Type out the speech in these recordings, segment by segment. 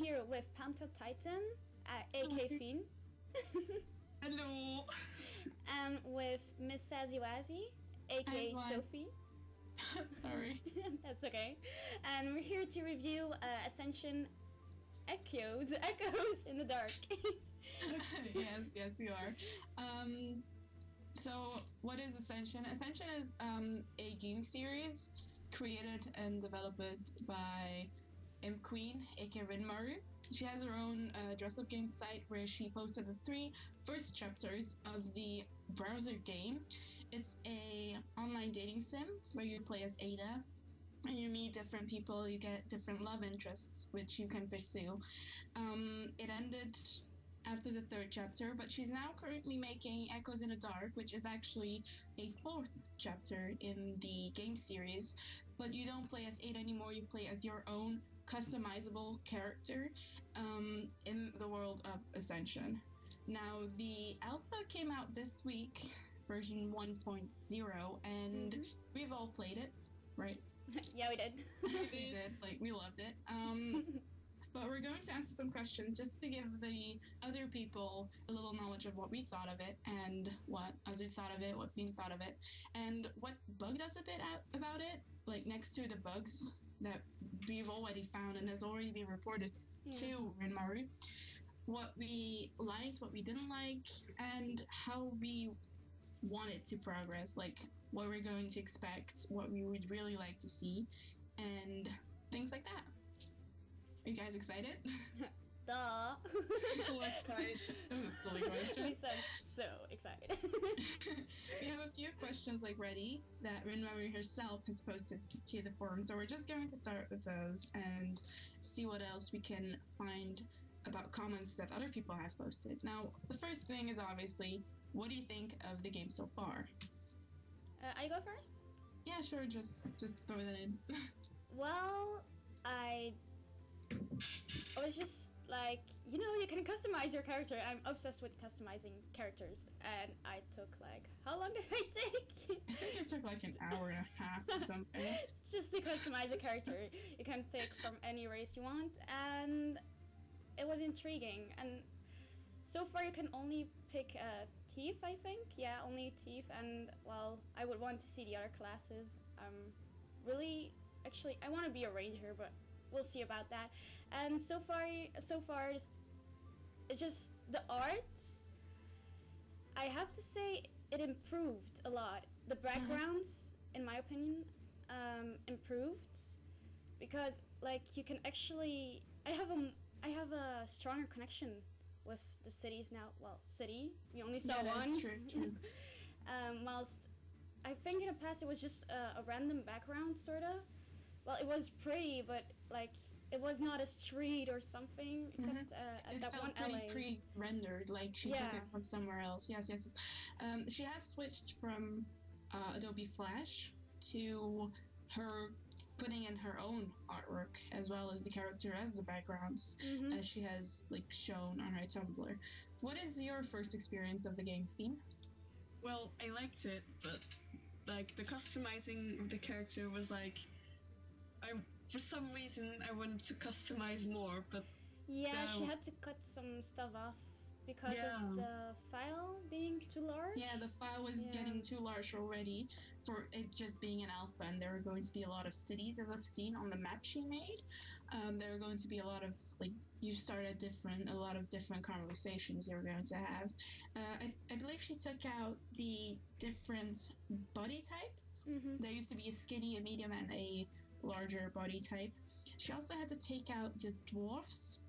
here with Panther Titan, aka Fiend. Hello. And with MrsSazzyWazzy, aka Sophie. Sorry. That's okay. And we're here to review Ascension Echoes in the Dark. Yes, you are. So, what is Ascension? Ascension is a game series created and developed by Queen, aka Rinmaru. She has her own dress-up game site where she posted the 3 first chapters of the browser game. It's a online dating sim where you play as Ada, and you meet different people. You get different love interests which you can pursue. It ended after the 3rd chapter, but she's now currently making Echoes in the Dark, which is actually a 4th chapter in the game series. But you don't play as Ada anymore, you play as your own customizable character in the world of Ascension. Now, the alpha came out this week, version 1.0, and we've all played it, right? Yeah, we did. We did, we loved it. But we're going to answer some questions just to give the other people a little knowledge of what we thought of it and what Azur thought of it, what Fiend thought of it, and what bugged us a bit about it, next to the bugs that we've already found and has already been reported to Rinmaru, what we liked, what we didn't like, and how we want it to progress, what we're going to expect, what we would really like to see, and things like that. Are you guys excited? Duh. So excited. That was a silly question. We sound so excited. We have a few questions ready that Rinmaru herself has posted to the forum, so we're just going to start with those and see what else we can find about comments that other people have posted. Now, the first thing is obviously, what do you think of the game so far? I go first? Yeah, sure, just throw that in. Well, I was just you can customize your character. I'm obsessed with customizing characters, and I took how long did I take? I think it took an hour and a half or something. Just to customize a character. You can pick from any race you want, and it was intriguing. And so far you can only pick Thief, I think. Yeah, only Thief, and well, I would want to see the other classes. Actually, I want to be a ranger, but we'll see about that. And so far, it's just the art. I have to say it improved a lot. The backgrounds, in my opinion, improved because you can actually. I have a stronger connection with the cities now. Well, city we only saw one. That's true. Whilst I think in the past it was just a random background sorta. Well, it was pretty, but it was not a street or something, except at that one alley. It felt pretty pre-rendered, she took it from somewhere else. Yes. She has switched from Adobe Flash to her putting in her own artwork, as well as the character as the backgrounds, as she has shown on her Tumblr. What is your first experience of the game, Fiend? Well, I liked it, but the customizing of the character was for some reason I wanted to customize more, but yeah, she had to cut some stuff off because of the file being too large. Yeah, the file was getting too large already for it just being an alpha, and there were going to be a lot of cities, as I've seen on the map she made. There were going to be a lot of you start at a lot of different conversations you were going to have. I believe she took out the different body types. There used to be a skinny, a medium, and a larger body type. She also had to take out the dwarfs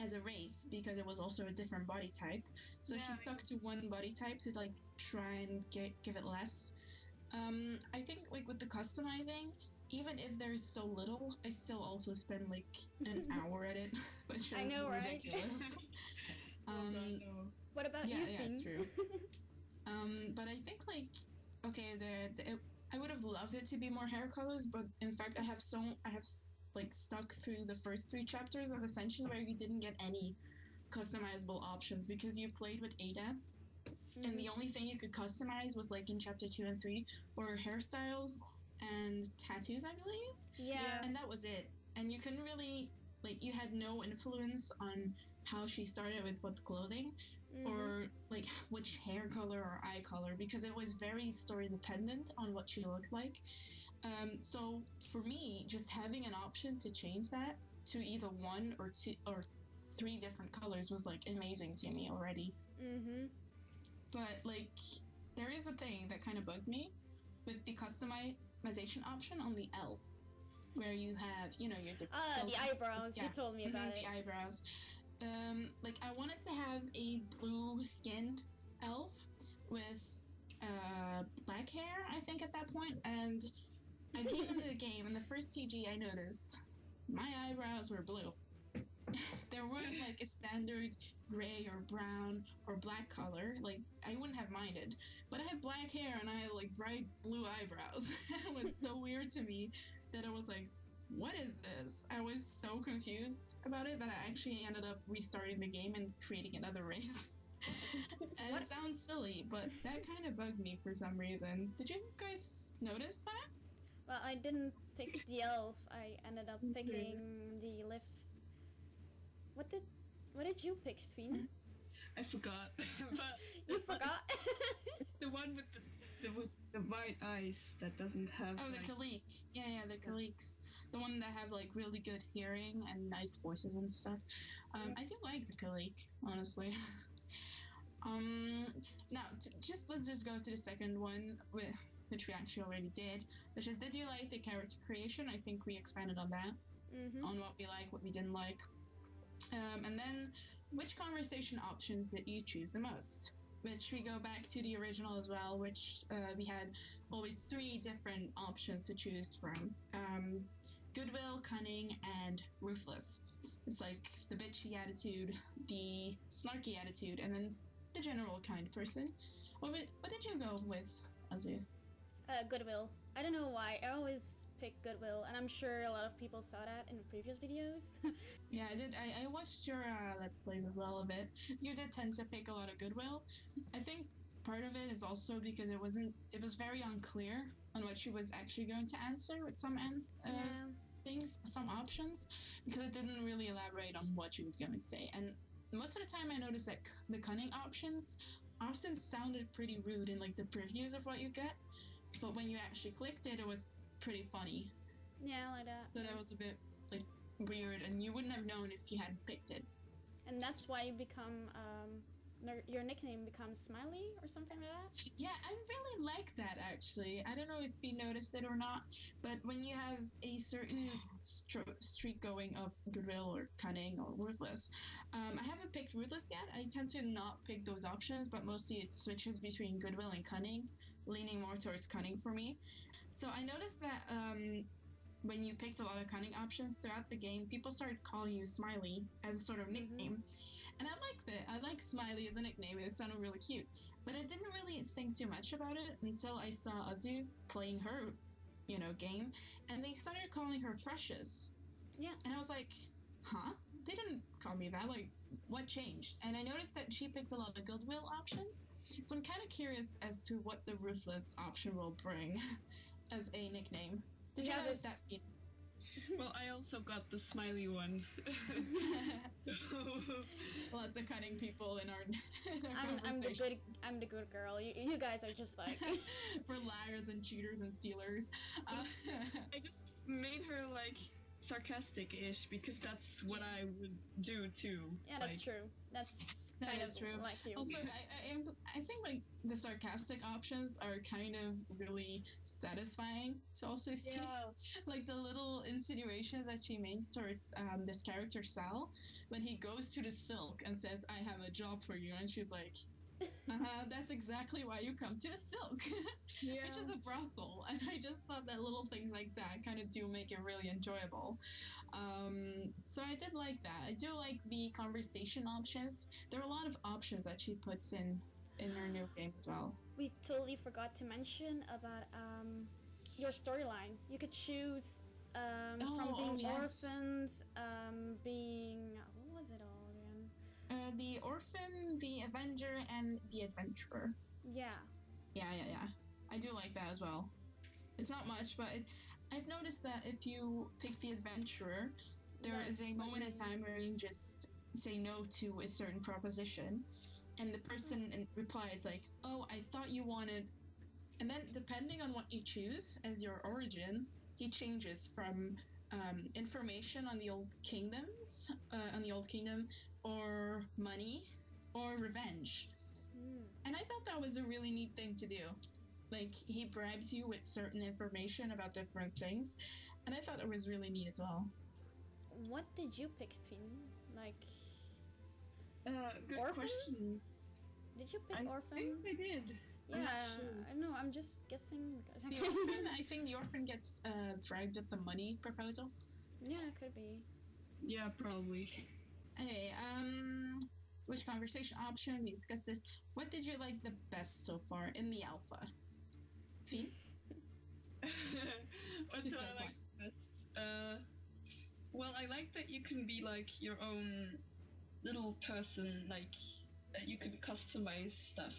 as a race because it was also a different body type. So she stuck to one body type to try and give it less. I think with the customizing, even if there's so little, I still also spend an hour at it, which is ridiculous. What about you? Yeah, it's true. But I think I would have loved it to be more hair colors, but in fact I have stuck through the first 3 chapters of Ascension where you didn't get any customizable options because you played with Ada, and the only thing you could customize was in chapter 2 and 3 were hairstyles and tattoos, I believe. Yeah. And that was it. And you couldn't really like you had no influence on how she started with what clothing or like which hair color or eye color, because it was very story dependent on what she looked like. So for me, just having an option to change that to either one or two or three different colors was like amazing to me already. But like there is a thing that kind of bugs me with the customization option on the elf, where you have, you know, your the eyebrows. yeah. You told me about it. The eyebrows. Like I wanted to have a blue-skinned elf with black hair, I think, at that point. And I came into the game, and the first CG I noticed, my eyebrows were blue. There weren't like a standard gray or brown or black color. Like I wouldn't have minded, but I had black hair and I had like bright blue eyebrows. It was so weird to me that I was like, what is this? I was so confused about it that I actually ended up restarting the game and creating another race. And it sounds silly, but that kind of bugged me for some reason. Did you guys notice that? Well, I didn't pick the elf. I ended up picking the lift. What did you pick, Fien? I forgot. But you forgot? the one with the white eyes that doesn't have. Oh, the Kalik. Yeah, the Kaliks. The one that have like really good hearing and nice voices and stuff. I do like the Kalik, honestly. Now let's just go to the second one, which we actually already did you like the character creation? I think we expanded on that, on what we like, what we didn't like. And then, which conversation options did you choose the most? Which we go back to the original as well, which we had always 3 different options to choose from. Goodwill, cunning, and ruthless. It's like the bitchy attitude, the snarky attitude, and then the general kind person. What did you go with, Azu? Goodwill. I don't know why. I always pick Goodwill, and I'm sure a lot of people saw that in the previous videos. Yeah, I did. I watched your Let's Plays as well a bit. You did tend to pick a lot of Goodwill. I think part of it is also because it was very unclear on what she was actually going to answer with some things, some options, because it didn't really elaborate on what she was going to say. And most of the time I noticed that the cunning options often sounded pretty rude in like the previews of what you get, but when you actually clicked it, it was pretty funny. Yeah, like that. So that was a bit like weird, and you wouldn't have known if you hadn't picked it. And that's why you become your nickname becomes Smiley or something like that. Yeah, I really like that actually. I don't know if you noticed it or not, but when you have a certain streak going of Goodwill or cunning or ruthless, I haven't picked ruthless yet. I tend to not pick those options, but mostly it switches between Goodwill and cunning, leaning more towards cunning for me. So I noticed that when you picked a lot of cunning options throughout the game, people started calling you Smiley as a sort of nickname. And I liked it. I like Smiley as a nickname. It sounded really cute. But I didn't really think too much about it until I saw Azu playing her, game, and they started calling her Precious. Yeah. And I was like, huh? They didn't call me that. Like, what changed? And I noticed that she picked a lot of Goodwill options. So I'm kind of curious as to what the Ruthless option will bring as a nickname. Did you notice that, Fien? Well, I also got the Smiley one. Lots of cunning people in our conversation. I'm the good girl. You guys are just like we're liars and cheaters and stealers. I just made her like sarcastic-ish because that's what I would do too. Yeah, that's true. That's kind of true. Like you. Also, I think like the sarcastic options are kind of really satisfying to also see. Yeah. Like the little insinuations that she makes towards this character Sal when he goes to the Silk and says, "I have a job for you," and she's like, that's exactly why you come to the Silk. Yeah. Which is a brothel. And I just thought that little things like that kind of do make it really enjoyable. So I did like that. I do like the conversation options. There are a lot of options that she puts in her new game as well. We totally forgot to mention about your storyline. You could choose from being orphans, being what was it all again? The orphan, the avenger, and the adventurer. Yeah. Yeah. I do like that as well. It's not much, but I've noticed that if you pick the adventurer, There That- is a moment in time where you just say no to a certain proposition, and the person replies like, "Oh, I thought you wanted," and then depending on what you choose as your origin, he changes from information on the old kingdoms, or money, or revenge. And I thought that was a really neat thing to do. Like, he bribes you with certain information about different things, and I thought it was really neat as well. What did you pick, Finn? Like, Good Orphan? question. did you pick I Orphan? think I did. I'm Yeah, not sure. I know. I'm just guessing. The orphan, I think the orphan gets bribed with the money proposal. Yeah, it could be. Yeah, probably. Anyway, which conversation option? We discussed this. What did you like the best so far in the alpha? Finn? What do So I like best? Well, I like that you can be like your own little person, like that you can customize stuff.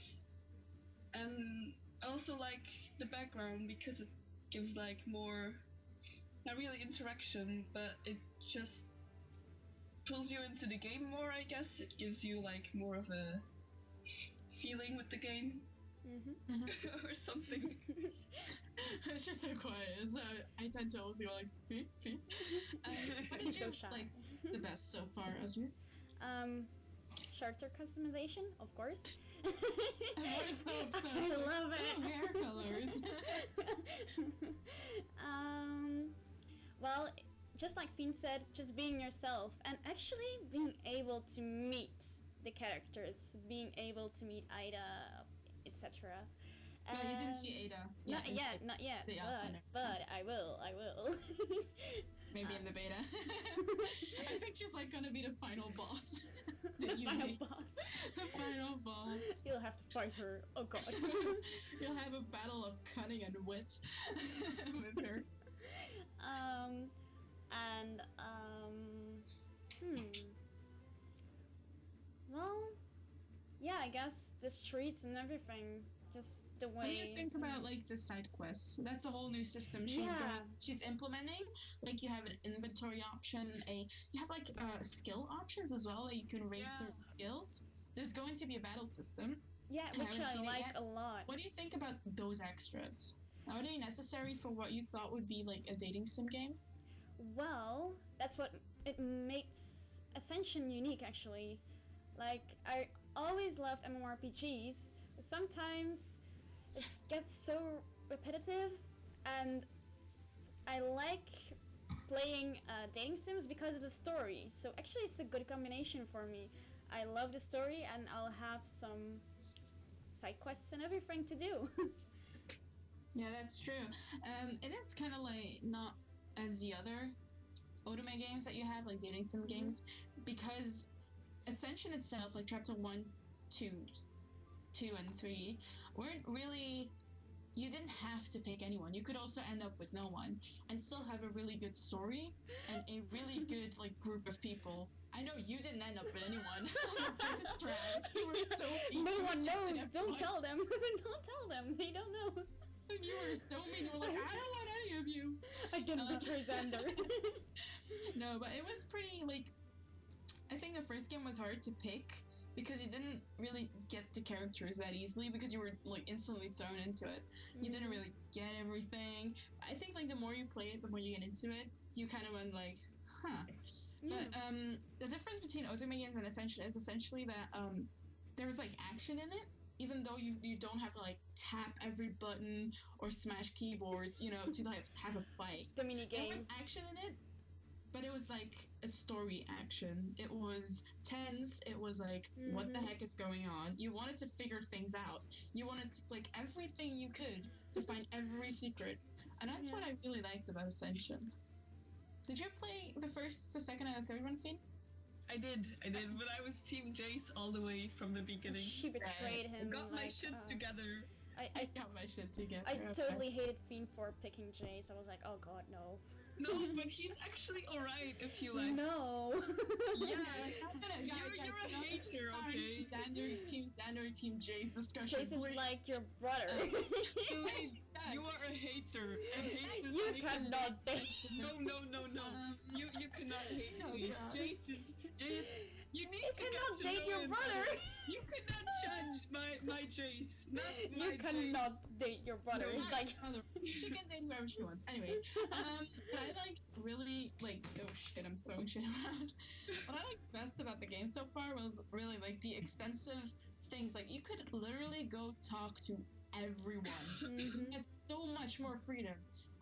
And I also like the background because it gives like more, not really interaction, but it just pulls you into the game more, I guess. It gives you like more of a feeling with the game or something. It's just so quiet, so I tend to always go like, Finn, Finn. What did He's so you shy. like the best so far, Azir? Character customization, of course. Everyone's so obsessed. I love it. Oh, hair colors. Well, just like Finn said, just being yourself and actually being able to meet the characters, being able to meet Ida, etc. Well, you didn't see Ada. Not yet, The alpha. but I will. Maybe in the beta. I think she's like gonna be the final boss. The that you final made. boss. The final boss. You'll have to fight her. Oh god. You'll have a battle of cunning and wit with her. Well, yeah, I guess the streets and everything, just the way. What do you think about like the side quests? That's a whole new system she's implementing. Like you have an inventory option, you have like skill options as well. Like you can raise certain skills. There's going to be a battle system. Yeah, which I like a lot. What do you think about those extras? Are they necessary for what you thought would be like a dating sim game? Well, that's what it makes Ascension unique, actually. Like, I always loved MMORPGs, but sometimes it gets so repetitive, and I like playing dating sims because of the story. So actually, it's a good combination for me. I love the story, and I'll have some side quests and everything to do. Yeah, that's true. It is kind of like not as the other otome games that you have, like dating sim games, because Ascension itself, like chapter 1, 2, and 3, weren't really. You didn't have to pick anyone. You could also end up with no one and still have a really good story and a really good like group of people. I know you didn't end up with anyone on your first try. You were so mean. No one knows. Don't tell them. Don't tell them. They don't know. You were so mean. You were like, I don't want any of you. I didn't betray Xander. No, but it was pretty like. I think the first game was hard to pick because you didn't really get the characters that easily because you were like instantly thrown into it. You didn't really get everything. I think like the more you play it, the more you get into it, you kind of went like, huh. Yeah. But the difference between otome games and Ascension is essentially that there was like action in it, even though you don't have to like tap every button or smash keyboards, you know, to like have a fight. The mini There games. was action in it, but it was like a story action. It was tense. It was like, what the heck is going on? You wanted to figure things out. You wanted to like everything you could to find every secret. And that's what I really liked about Ascension. Did you play the first, the second, and the third one, Finn? I did, but I was Team Jace all the way from the beginning. She betrayed him. Got my shit together. I got my shit together. I totally hated Fiend for picking Jace. I was like, oh god, no. No, but he's actually alright if you like. No. Yeah, Guys, you're a hater, okay? Team Xander, Team Jace discussion. Jace is like your brother. Wait, you are a hater. And haters You cannot date. No. You cannot hate Oh, Jace. God. Jace, you need You to get cannot to date know your him brother. better. You cannot judge my Jace. Not my You cannot date your brother. No. It's like She can date whoever she wants. Anyway, what I like really like, oh shit, I'm throwing shit around. What I like best about the game so far was really like the extensive things. Like you could literally go talk to everyone. Mhm. You had so much more freedom.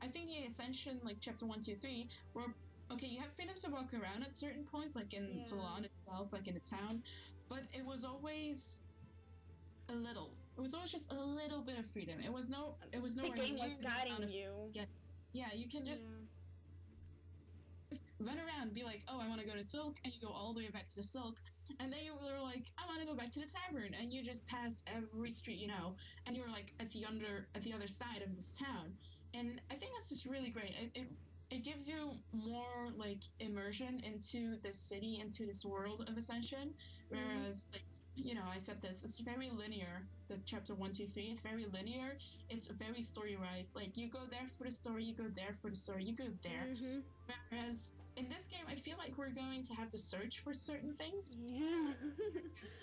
I think the Ascension, like chapter 1, 2, 3, were okay. You have freedom to walk around at certain points, like in Yeah. Valon itself, like in a town, but it was always a little. It was always just a little bit of freedom. It was no. It was the nowhere game near was the amount guiding of. you. Yeah, you can just run around, be like, oh, I want to go to Silk, and you go all the way back to the Silk, and then you were like, I want to go back to the tavern, and you just pass every street you know, and you're like at the other side of this town, and I think that's just really great. It gives you more like immersion into this city, into this world of Ascension, whereas like you know I said this, it's very linear. The chapter 1, 2, 3, it's very linear. It's very story wise. Like you go there for the story, you go there for the story, you go there. Mhm. Whereas in this game, I feel like we're going to have to search for certain things. Yeah.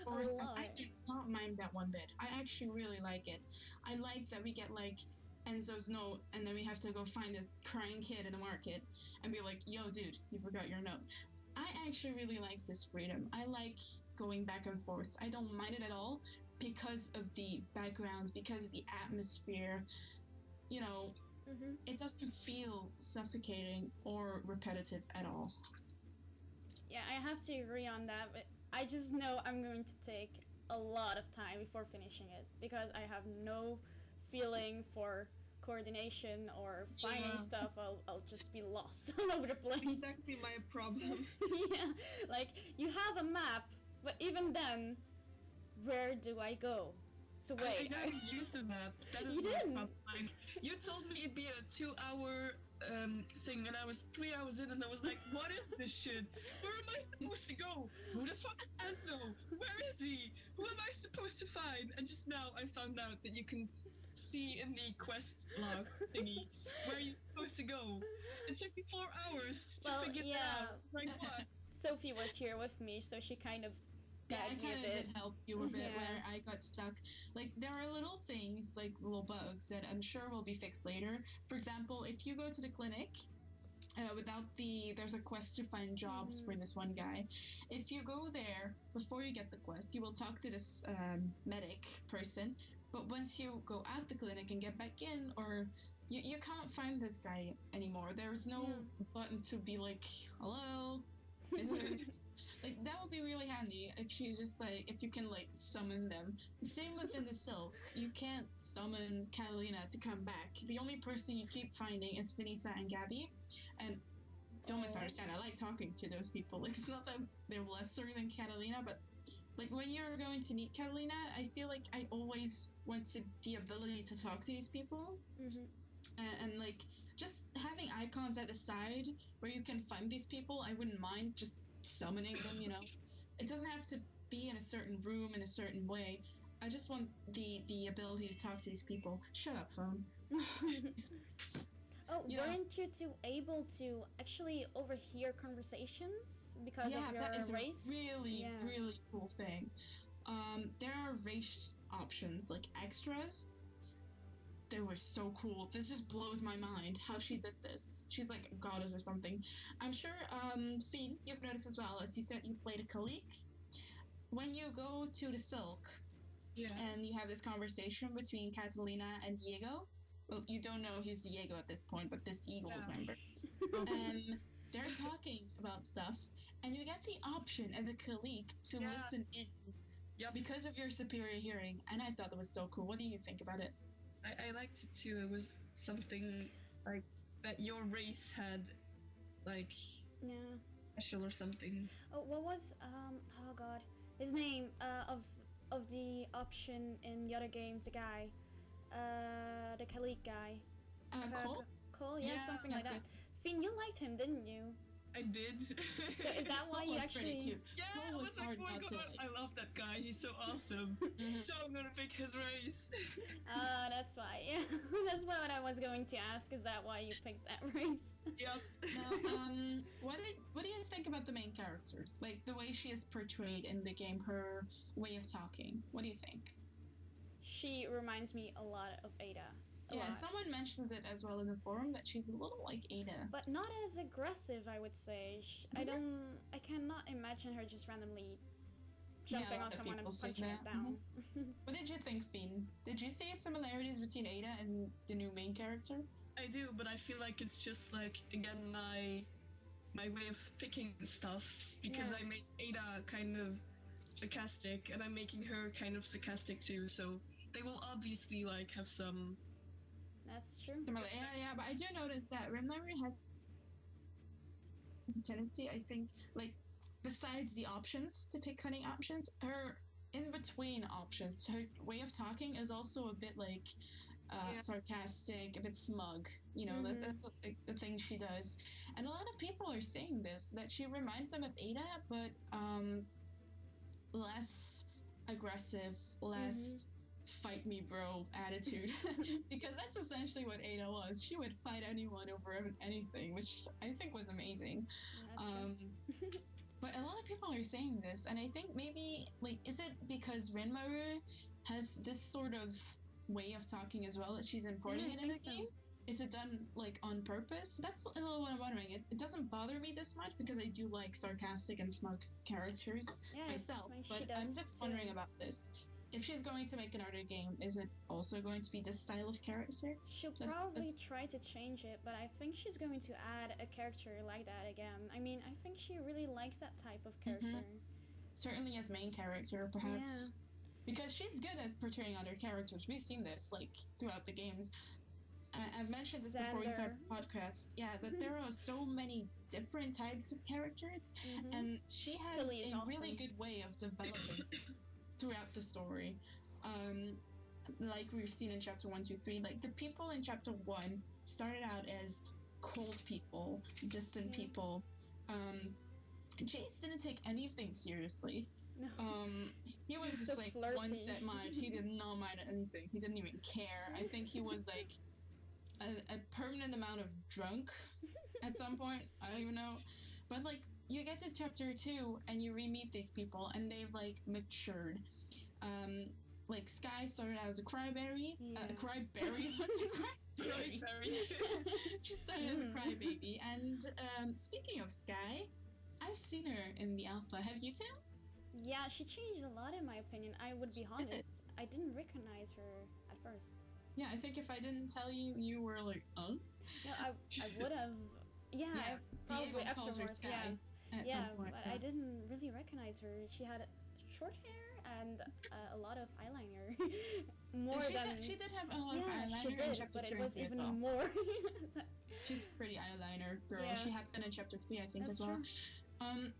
Or A and lot. I do not mind that one bit. I actually really like it. I like that we get like Enzo's note, and then we have to go find this crying kid in the market and be like, "Yo, dude, you forgot your note." I actually really like this freedom. I like going back and forth. I don't mind it at all because of the backgrounds, because of the atmosphere. You know, Mhm. it doesn't feel suffocating or repetitive at all. Yeah, I have to agree on that, but I just know I'm going to take a lot of time before finishing it because I have no feeling for coordination or finding Yeah. stuff. I'll just be lost all over the place. Exactly my problem. Yeah, like you have a map, but even then, where do I go? So I wait, never used the map. That is You my didn't? problem. Like, you told me it'd be a 2-hour thing, and I was 3 hours in, and I was like, what is this shit? Where am I supposed to go? Who the fuck is Enzo? Where is he? Who am I supposed to find? And just now I found out that you can see in the quest log thingy where you're supposed to go. It took me 4 hours to Well, figure that yeah. out. Like, what? Sophie was here with me, so she kind of Yeah, I guided me a kind of bit. did help you a bit Yeah. where I got stuck. Like, there are little things, like little bugs that I'm sure will be fixed later. For example, if you go to the clinic, there's a quest to find jobs for this one guy. If you go there before you get the quest, you will talk to this medic person. But once you go out the clinic and get back in, or you can't find this guy anymore. There's no button to be like, hello, visitors. Like that would be really handy if you can like summon them. Same within the Silk, you can't summon Catalina to come back. The only person you keep finding is Vanessa and Gabby, and don't misunderstand. I like talking to those people. Like, it's not that they're lesser than Catalina, but like when you're going to meet Catalina, I feel like I always wanted the ability to talk to these people, and like just having icons at the side where you can find these people. I wouldn't mind just summoning them. You know, it doesn't have to be in a certain room in a certain way. I just want the ability to talk to these people. Shut up, phone. Oh, You know- weren't you two able to actually overhear conversations because Yeah, of your that is race? a really, Yeah. really cool thing. There are race options like extras. They were so cool. This just blows my mind how she did this. She's like a goddess or something. I'm sure, Finn, you've noticed as well, as you said you played a Kalik. When you go to the Silk Yeah. and you have this conversation between Catalina and Diego, well, you don't know he's Diego at this point, but this Eagles Yeah. member. They're talking about stuff, and you get the option as a Kalik to Yeah. listen in Yep. because of your superior hearing, and I thought that was so cool. What do you think about it? I liked it too. It was something like that your race had, like, Yeah. special or something. Oh, what was oh god, his name of the option in the other games? The guy, the Khalid guy. Cole? Cole, yeah, something like that. yes. Finn, you liked him, didn't you? I did. So is that why Paul you was pretty actually? cute. Yeah, Paul I was was like, hard oh my not to god, like. I love that guy. He's so awesome. Mhm. So I'm gonna pick his race. That's why. Yeah, that's what I was going to ask. Is that why you picked that race? Yep. Now, what do you think about the main character? Like the way she is portrayed in the game, her way of talking. What do you think? She reminds me a lot of Ada. A Yeah, lot. someone mentions it as well in the forum that she's a little like Ada. But not as aggressive, I would say. I cannot imagine her just randomly Yeah, a jumping lot on of someone and people say punching it that. down. What did you think, Finn? Did you see similarities between Ada and the new main character? I do, but I feel like it's just like again my way of picking stuff because Yeah. I made Ada kind of sarcastic and I'm making her kind of sarcastic too, so they will obviously like have some. That's true. Similar, yeah, but I do notice that Rimlaru has a tendency, I think, like, besides the options to pick cunning options, her in between options, her way of talking is also a bit like sarcastic, a bit smug. You know, that's the thing she does. And a lot of people are saying this, that she reminds them of Ada, but less aggressive, less fight me bro attitude. Because that's essentially what Ada was. She would fight anyone over anything, which I think was amazing. That's true. But a lot of people are saying this, and I think maybe, like, is it because Renmaru has this sort of way of talking as well that she's importing it in the game? Is it done, like, on purpose? That's a little what I'm wondering. It doesn't bother me this much because I do like sarcastic and smug characters myself, but I'm just wondering about this. If she's going to make another game, is it also going to be this style of character? She'll probably try to change it, but I think she's going to add a character like that again. I mean, I think she really likes that type of character. Certainly as main character, perhaps. Yeah. Because she's good at portraying other characters. We've seen this, like, throughout the games. I've mentioned this before we started the podcast. Yeah, that there are so many different types of characters, and she has a really good way of developing throughout the story. Like we've seen in chapter 1, 2, 3, like the people in chapter 1 started out as cold people, distant people. Jace didn't take anything seriously. No. He was just so like flirty. One set mind. He did not mind anything. He didn't even care. I think he was like a permanent amount of drunk at some point. I don't even know. But like you get to chapter 2 and you re-meet these people and they've like matured. Like Sky started out as a cryberry. A cryberry? What's a cryberry? She started as a crybaby. And speaking of Sky, I've seen her in the alpha. Have you too? Yeah, she changed a lot in my opinion. I would be honest. I didn't recognize her at first. Yeah, I think if I didn't tell you, you were like, oh? No, I would have. Yeah, probably Diego calls her Sky at some point. But I didn't really recognize her. She had short hair and a lot of eyeliner. She did have a lot of eyeliner in chapter 3 but it was even well. more. She's a pretty eyeliner girl. Yeah. She had that in chapter 3, I think, That's as well. True.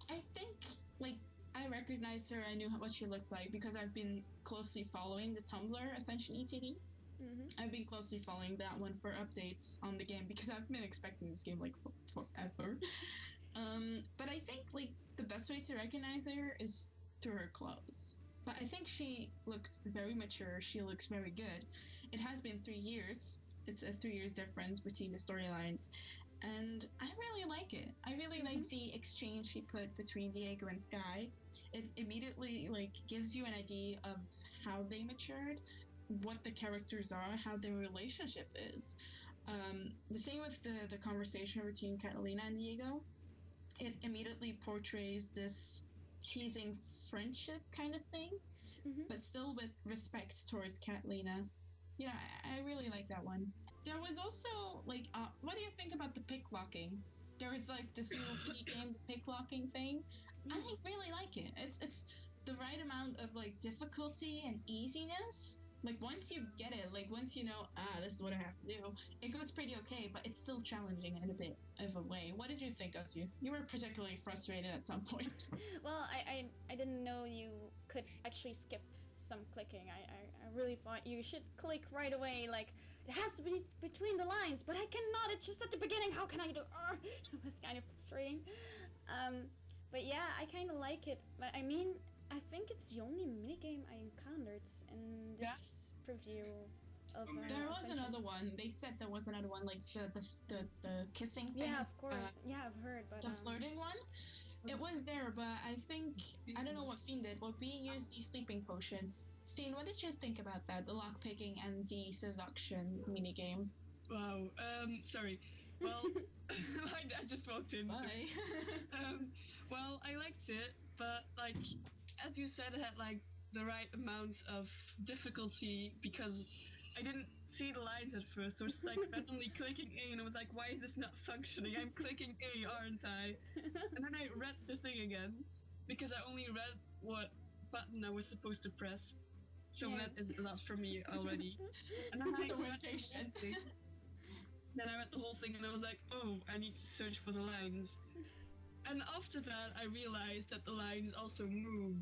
I think, like, I recognized her. I knew what she looked like because I've been closely following the Tumblr Ascension ETD. I've been closely following that one for updates on the game because I've been expecting this game like forever. But I think like the best way to recognize her is through her clothes. But I think she looks very mature. She looks very good. It has been 3 years. It's a 3 years difference between the storylines. And I really like it. I really like the exchange she put between Diego and Sky. It immediately like gives you an idea of how they matured, what the characters are, how their relationship is. The same with the conversation between Catalina and Diego. It immediately portrays this teasing friendship kind of thing, but still with respect towards Catalina. You know, I really like that one. There was also, like, what do you think about the pick locking? There was, like, this new mini game, the pick locking thing. I really like it. It's the right amount of, like, difficulty and easiness. Like, once you get it, like, once you know, this is what I have to do, it goes pretty okay, but it's still challenging in a bit of a way. What did you think, Asu? You were particularly frustrated at some point. Well, I didn't know you could actually skip some clicking. I really thought you should click right away, like, it has to be between the lines, but I cannot, it's just at the beginning, how can I do it was kind of frustrating. But yeah, I kind of like it, but I mean, I think it's the only minigame I encountered in this preview of there was Ascension. another one. They said there was another one, like the kissing thing. Yeah, of course. Yeah, I've heard, but the flirting one. It was there, but I think I don't know what Fiend did. But we used the sleeping potion. Fiend, what did you think about that? The lock picking and the seduction minigame. Wow. Sorry. Well, I just walked in. Bye. Well, I liked it, but like as you said, it had like the right amount of difficulty because I didn't see the lines at first, so it's like randomly clicking A, and I was like, why is this not functioning? I'm clicking A, aren't I? And then I read the thing again, because I only read what button I was supposed to press, so that is a lot for me already. And then I read the whole thing. Then I read the whole thing, and I was like, oh, I need to search for the lines. And after that, I realized that the lines also move,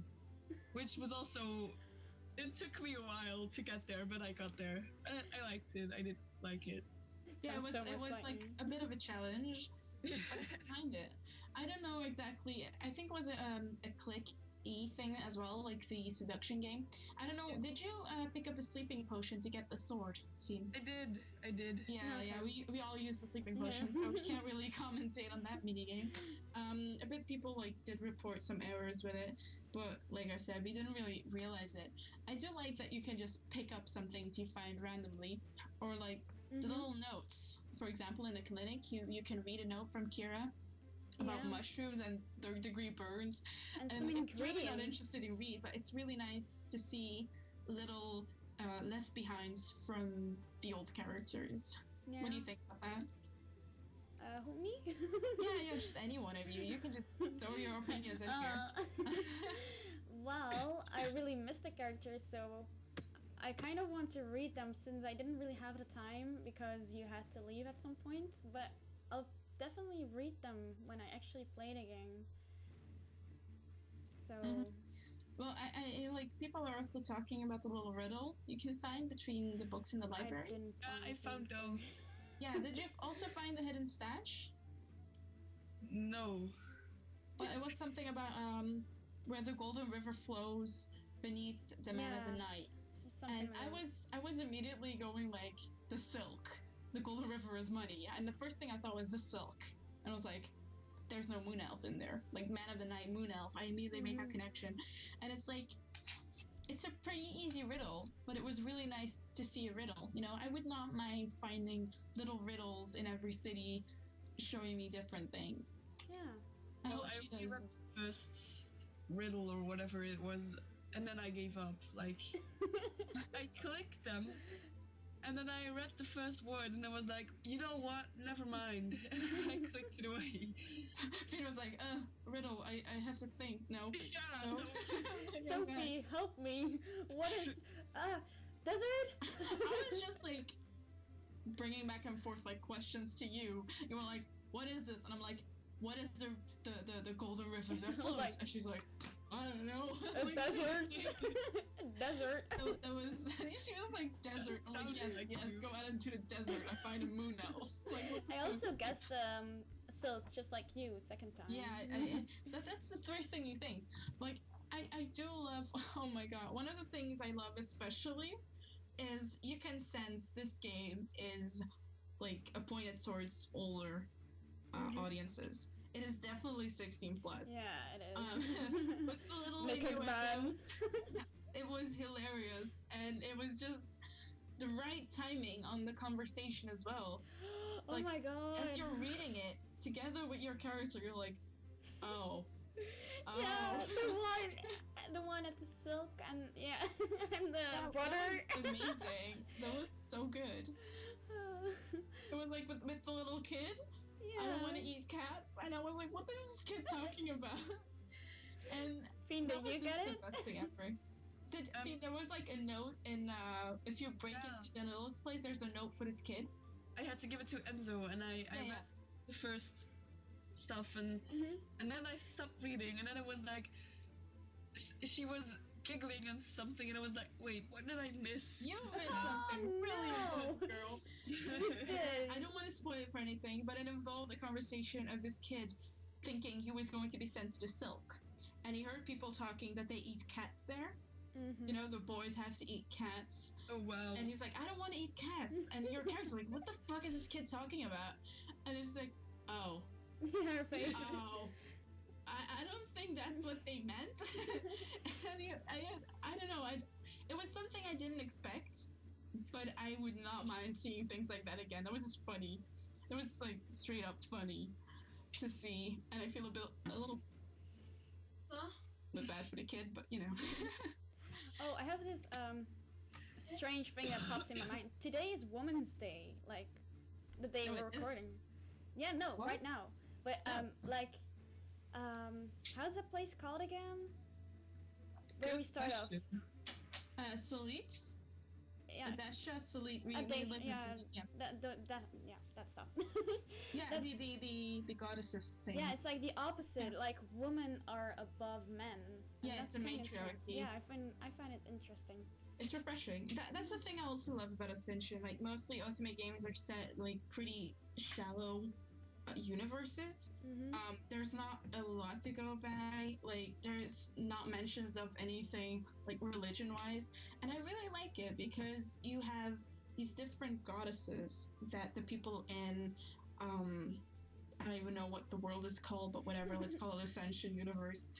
which was also... It took me a while to get there, but I got there. I liked it. I did like it. Yeah, it was like a bit of a challenge, but I didn't mind it. I don't know exactly. I think it was a click E thing as well, like the seduction game. I don't know. Yeah. Did you pick up the sleeping potion to get the sword, Fiend? I did. Yeah, we all used the sleeping potion, so we can't really commentate on that minigame. A bit people like did report some errors with it, but like I said, we didn't really realize it. I do like that you can just pick up some things you find randomly, or like the little notes. For example, in the clinic, you can read a note from Kira about mushrooms and third-degree burns, and some ingredients. It's really not interested in read, but it's really nice to see little left behinds from the old characters. Yeah. What do you think about that? Who, me? yeah, just any one of you. You can just throw your opinions in here. Well, I really missed the characters, so I kind of want to read them since I didn't really have the time because you had to leave at some point, but I'll definitely read them when I actually play the game. So... Well, I like, people are also talking about the little riddle you can find between the books in the library. I found those. Yeah, did you also find the hidden stash? No. Well, it was something about where the Golden River flows beneath the Man of the Night. And I was immediately going like, the silk. The Golden River is money. And the first thing I thought was the silk. And I was like, there's no moon elf in there. Like, Man of the Night, moon elf. I immediately made that connection. And it's like, it's a pretty easy riddle, but it was really nice to see a riddle. You know, I would not mind finding little riddles in every city showing me different things. Yeah. I hope she does. Read the first riddle or whatever it was, and then I gave up. Like, I clicked them, and then I read the first word, and I was like, you know what? Never mind. I clicked it away. Finn was like, riddle, I have to think. No. Yeah. No. Sophie, help me. What is, desert? I was just like, bringing back and forth like questions to you. You were like, what is this? And I'm like, what is the Golden River that flows? Like, and she's like, I don't know. A desert. Desert. That was, she was like, desert. I'm like, yes, go out into the desert. I find a moon elf. Like, I also guessed silk, just like you, second time. Yeah, that's the first thing you think. Like, I do love, oh my god, one of the things I love especially is you can sense this game is like pointed towards older audiences. It is definitely 16 plus. Yeah, it is. But the little innuendo, it was hilarious, and it was just the right timing on the conversation as well. Like, oh my god! As you're reading it together with your character, you're like, oh. Yeah, the one at the silk, and and the brother. That was amazing. That was so good. It was like with the little kid. Yeah. I don't want to eat cats, and I was like, what is this kid talking about? And Fiend, did you get it? The best thing ever. Fiend, there was like a note in if you break into Danilo's place, there's a note for this kid. I had to give it to Enzo, and I read the first stuff, and then I stopped reading, and then it was like she was giggling and something, and I was like, wait, what did I miss? You missed something really important, girl. did. I don't want to spoil it for anything, but it involved a conversation of this kid thinking he was going to be sent to the Silk. And he heard people talking that they eat cats there. Mm-hmm. You know, the boys have to eat cats. Oh, wow. And he's like, I don't want to eat cats. And your character's like, what the fuck is this kid talking about? And it's like, oh. Her face. Oh. I don't think that's what they meant. And I don't know. It was something I didn't expect, but I would not mind seeing things like that again. That was just funny. It was like straight up funny to see, and I feel a little bit bad for the kid, but you know. Oh, I have this strange thing that popped in my mind. Today is Women's Day, like the day we're recording. Yeah, no, What? right now. But how's that place called again? Where we start off? Salit? Yeah. Adesha, Salit. We Adesha, live in Salit, yeah. That stuff. Yeah, That's- the goddesses thing. Yeah, it's like the opposite. Like women are above men. And Yeah, that's it's a kinda matriarchy. Yeah, I find it interesting. It's refreshing. That's the thing I also love about Ascension. Like, mostly ultimate games are set, like, pretty shallow universes. Mm-hmm. There's not a lot to go by. Like, there's not mentions of anything, like, religion-wise. And I really like it because you have these different goddesses that the people in, I don't even know what the world is called, but whatever, let's call it Ascension universe.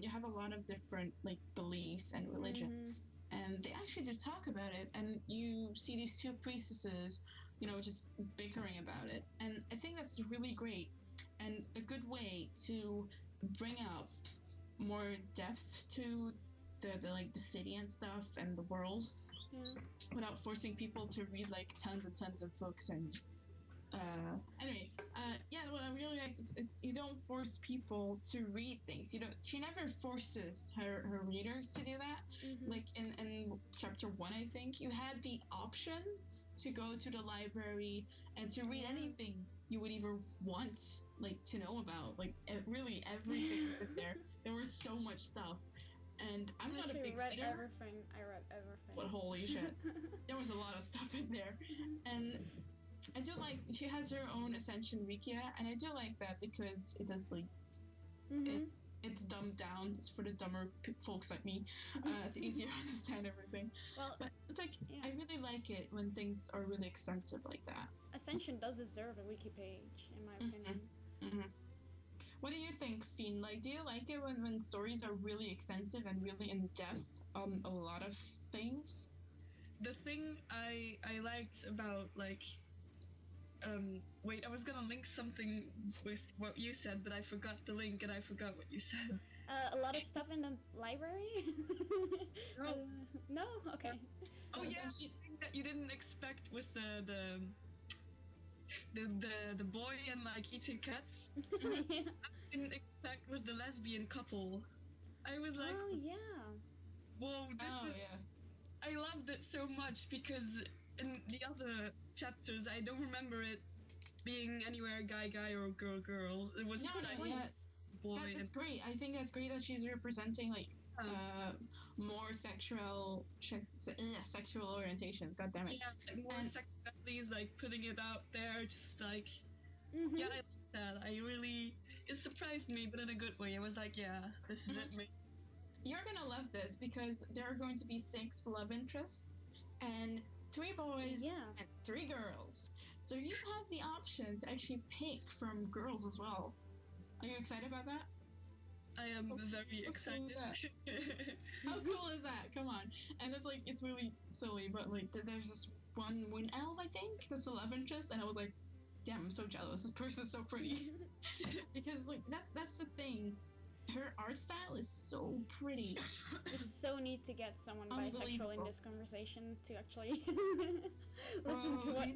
You have a lot of different, like, beliefs and religions. And they actually do talk about it, and you see these two priestesses, you know, just bickering about it. And I think that's really great and a good way to bring up more depth to the city and stuff and the world, without forcing people to read like tons and tons of books. And what I really like is you don't force people to read things. She never forces her readers to do that. Mm-hmm. Like in chapter 1, I think you had the option to go to the library and to read anything you would even want, like, to know about, like, really everything was there. There was so much stuff, and I'm not a big reader. I read everything. But holy shit, there was a lot of stuff in there. And I do like, she has her own Ascension Wikia, and I do like that because it does, like, it's dumbed down. It's for the dumber folks like me, to easier understand everything. Well, but it's like, I really like it when things are really extensive like that. Ascension does deserve a wiki page, in my opinion. Mm-hmm. What do you think, Fiend? Like, do you like it when stories are really extensive and really in depth on a lot of things? The thing I liked about, like, wait, I was gonna link something with what you said, but I forgot the link and I forgot what you said. A lot of stuff in the library? No. No? Okay. Oh yeah, the thing that you didn't expect with the boy and like eating cats. Yeah. I didn't expect was the lesbian couple. I was like, Oh yeah. whoa, this is. Yeah. I loved it so much because in the other chapters I don't remember it being anywhere guy or girl. It was boy. That's great. I think that's great that she's representing like more sexual orientations. God damn it. Yeah, like more sexualities, like putting it out there, just like yeah, I like that. It surprised me, but in a good way. I was like, yeah, this is it. You're gonna love this because there are going to be 6 love interests and 3 boys and 3 girls. So you have the option to actually pick from girls as well. Are you excited about that? I am very excited. How cool is that? Come on. And it's really silly, but like there's this one Moon Elf, I think, that's a love interest, and I was like, damn, I'm so jealous. This person's so pretty. Because like that's the thing. Her art style is so pretty. We so need to get someone bisexual in this conversation to actually listen to what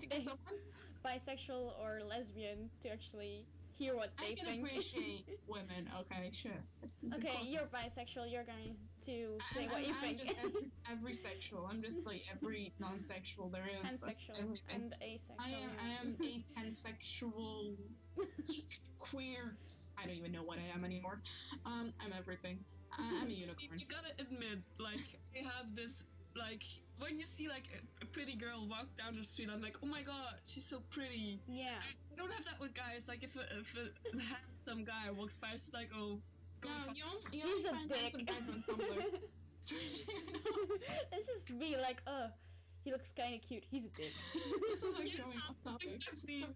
bisexual or lesbian to actually hear what they think. I can appreciate women. Okay, sure. It's okay, you're bisexual. You're going to say what you think. I'm just every sexual. I'm just like every non-sexual there is. Pansexual and asexual. I am a pansexual, queer. I don't even know what I am anymore. I'm everything. I'm a You unicorn. gotta admit, like, they have this, like, when you see, like, a pretty girl walk down the street, I'm like, oh my god, she's so pretty. Yeah. I don't have that with guys. Like, if a handsome guy walks by, it's like, oh, go No, fuck. you He's only a find dick. handsome guys on Tumblr. Let's just be like, oh, he looks kind of cute. He's a dick. This is like Yeah, going off topic. exactly. So off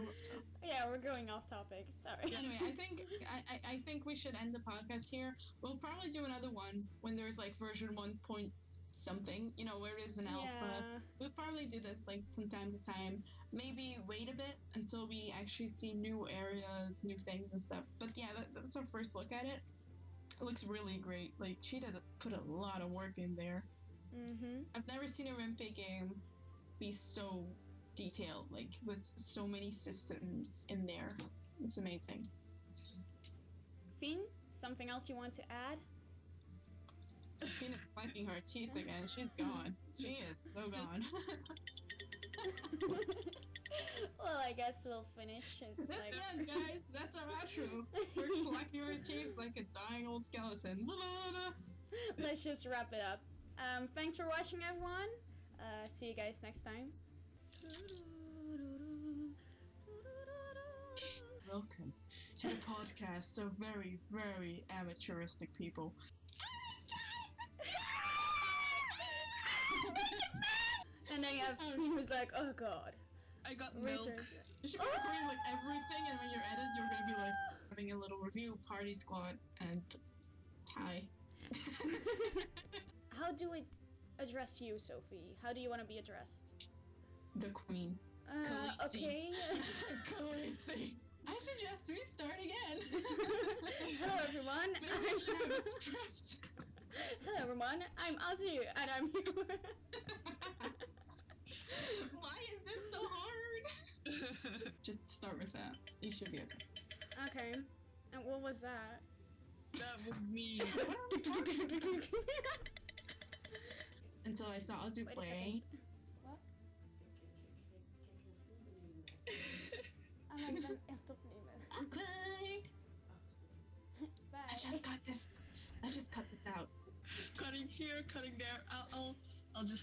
topic. Yeah, we're going off topic. Sorry. Anyway, I think we should end the podcast here. We'll probably do another one when there's like version 1 point something, you know, where it is an alpha. Yeah. We'll probably do this like from time to time. Maybe wait a bit until we actually see new areas, new things and stuff. But yeah, that's our first look at it. It looks really great. Like, she did put a lot of work in there. Mm-hmm. I've never seen a Rimpe game be so detailed, like with so many systems in there. It's amazing. Fiend, something else you want to add? Fina's clacking her teeth again. She's gone. She is so gone. Well, I guess we'll finish it. That's the end, guys. That's our outro. We're clacking our teeth like a dying old skeleton. Let's just wrap it up. Thanks for watching, everyone. See you guys next time. Welcome to the podcast of very, very amateuristic people. And then you have Fiend who's like, oh god. I got milk. Returns. You should be recording like everything, and when you're edited, you're gonna be like having a little review, party squad, and hi. How do we address you, Sophie? How do you want to be addressed? The queen. Khaleesi. Okay. Khaleesi. I suggest we start again. Hello, everyone. Maybe we should have a script. Hello, everyone. I'm Ozzy, and I'm here. Why is this so hard? Just start with that. You should be okay. Okay. And what was that? That was me. Until I saw Azu Wait a play. second. What? I'm like, echt opnemen. Awkward. Bye. I just got this. I just cut this out. Cutting here, cutting there. I'll just